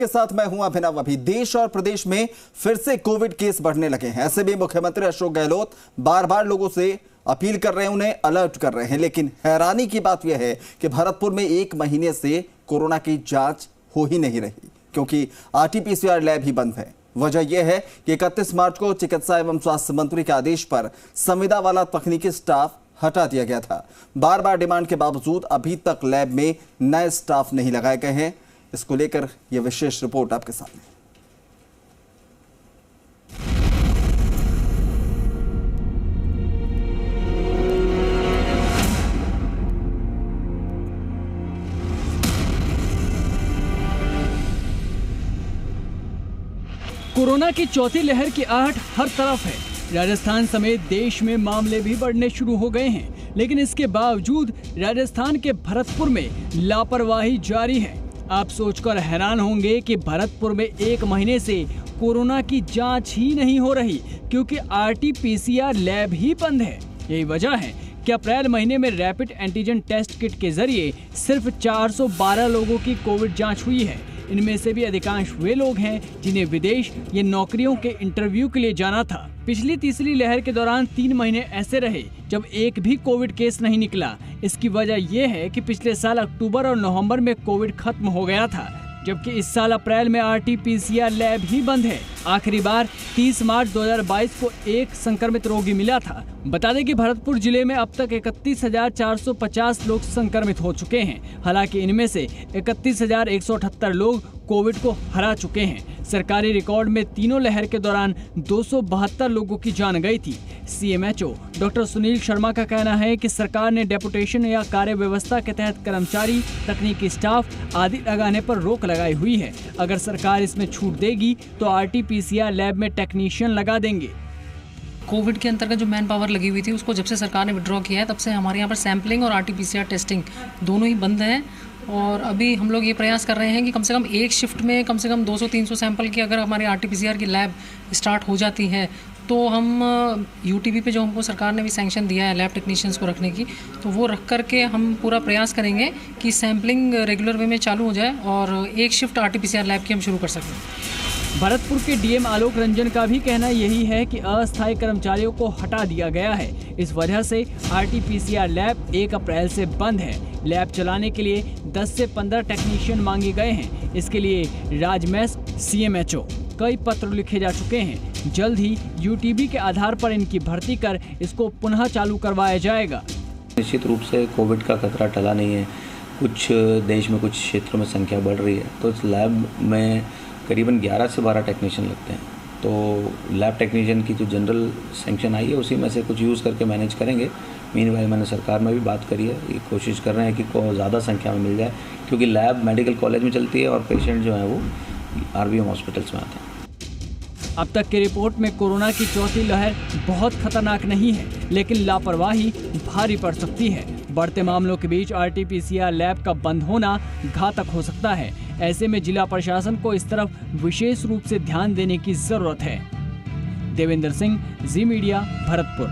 के साथ मैं हूं अभिनव। अभी देश और प्रदेश में फिर से कोविड केस बढ़ने लगे हैं। ऐसे में मुख्यमंत्री अशोक गहलोत बार बार लोगों से अपील कर रहे हैं, उन्हें अलर्ट कर रहे हैं। लेकिन हैरानी की बात यह है कि भरतपुर में 1 महीने से कोरोना की जांच हो ही नहीं रही, क्योंकि RT-PCR लैब ही बंद है। वजह यह है कि 31 मार्च को चिकित्सा एवं स्वास्थ्य मंत्री के आदेश पर संविदा वाला तकनीकी स्टाफ हटा दिया गया था। बार बार डिमांड के बावजूद अभी तक लैब में नए स्टाफ नहीं लगाए गए हैं। इसको लेकर यह विशेष रिपोर्ट आपके सामने। कोरोना की चौथी लहर की आहट हर तरफ है। राजस्थान समेत देश में मामले भी बढ़ने शुरू हो गए हैं, लेकिन इसके बावजूद राजस्थान के भरतपुर में लापरवाही जारी है। आप सोचकर हैरान होंगे कि भरतपुर में 1 महीने से कोरोना की जांच ही नहीं हो रही, क्योंकि RT-PCR लैब ही बंद है। यही वजह है कि अप्रैल महीने में रैपिड एंटीजन टेस्ट किट के जरिए सिर्फ 412 लोगों की कोविड जांच हुई है। इनमें से भी अधिकांश वे लोग हैं जिन्हें विदेश या नौकरियों के इंटरव्यू के लिए जाना था। पिछली तीसरी लहर के दौरान 3 महीने ऐसे रहे जब एक भी कोविड केस नहीं निकला। इसकी वजह यह है कि पिछले साल अक्टूबर और नवंबर में कोविड खत्म हो गया था, जबकि इस साल अप्रैल में RT-PCR लैब ही बंद है। आखिरी बार 30 मार्च 2022 को एक संक्रमित रोगी मिला था। बता दें कि भरतपुर जिले में अब तक 31,450 लोग संक्रमित हो चुके हैं। हालांकि इनमें से 31,178 लोग कोविड को हरा चुके हैं। सरकारी रिकॉर्ड में तीनों लहर के दौरान 272 लोगों की जान गई थी। CMHO डॉक्टर सुनील शर्मा का कहना है कि सरकार ने डेपुटेशन या कार्य व्यवस्था के तहत कर्मचारी, तकनीकी स्टाफ आदि लगाने पर रोक लगाई हुई है। अगर सरकार इसमें छूट देगी तो RT-PCR लैब में टेक्नीशियन लगा देंगे। कोविड के अंतर्गत जो मैन पावर लगी हुई थी, उसको जब से सरकार ने विड्रॉ किया है, तब से हमारे यहाँ पर सैम्पलिंग और RT-PCR टेस्टिंग दोनों ही बंद हैं। और अभी हम लोग ये प्रयास कर रहे हैं कि कम से कम एक शिफ्ट में कम से कम 200-300 सैंपल की अगर हमारी RT-PCR की लैब स्टार्ट हो जाती है, तो हम UTB पे जो हमको सरकार ने भी सैंक्शन दिया है लैब टेक्नीशियंस को रखने की, तो वो रख करके हम पूरा प्रयास करेंगे कि सैम्पलिंग रेगुलर वे में चालू हो जाए और एक शिफ्ट RT-PCR लैब की हम शुरू कर सकें। भरतपुर के DM आलोक रंजन का भी कहना यही है कि अस्थायी कर्मचारियों को हटा दिया गया है। इस वजह से RT-PCR लैब 1 अप्रैल से बंद है। लैब चलाने के लिए 10 से 15 टेक्नीशियन मांगे गए हैं। इसके लिए राजमेस CMHO कई पत्र लिखे जा चुके हैं। जल्द ही UTB के आधार पर इनकी भर्ती कर इसको पुनः चालू करवाया जाएगा। निश्चित रूप से कोविड का खतरा टला नहीं है। कुछ देश में कुछ क्षेत्रों में संख्या बढ़ रही है, तो इस लैब में करीबन 11 से 12 टेक्नीशियन लगते हैं। तो लैब टेक्नीशियन की जो जनरल सैंक्शन आई है, उसी में से कुछ यूज़ करके मैनेज करेंगे। मीनवाइल मैंने सरकार में भी बात करी है, ये कोशिश कर रहे हैं कि ज़्यादा संख्या में मिल जाए, क्योंकि लैब मेडिकल कॉलेज में चलती है और पेशेंट जो है वो RVM हॉस्पिटल्स में आते हैं। अब तक की रिपोर्ट में कोरोना की चौथी लहर बहुत खतरनाक नहीं है, लेकिन लापरवाही भारी पड़ सकती है। बढ़ते मामलों के बीच RT-PCR लैब का बंद होना घातक हो सकता है। ऐसे में जिला प्रशासन को इस तरफ विशेष रूप से ध्यान देने की जरूरत है। देवेंद्र सिंह, जी मीडिया, भरतपुर।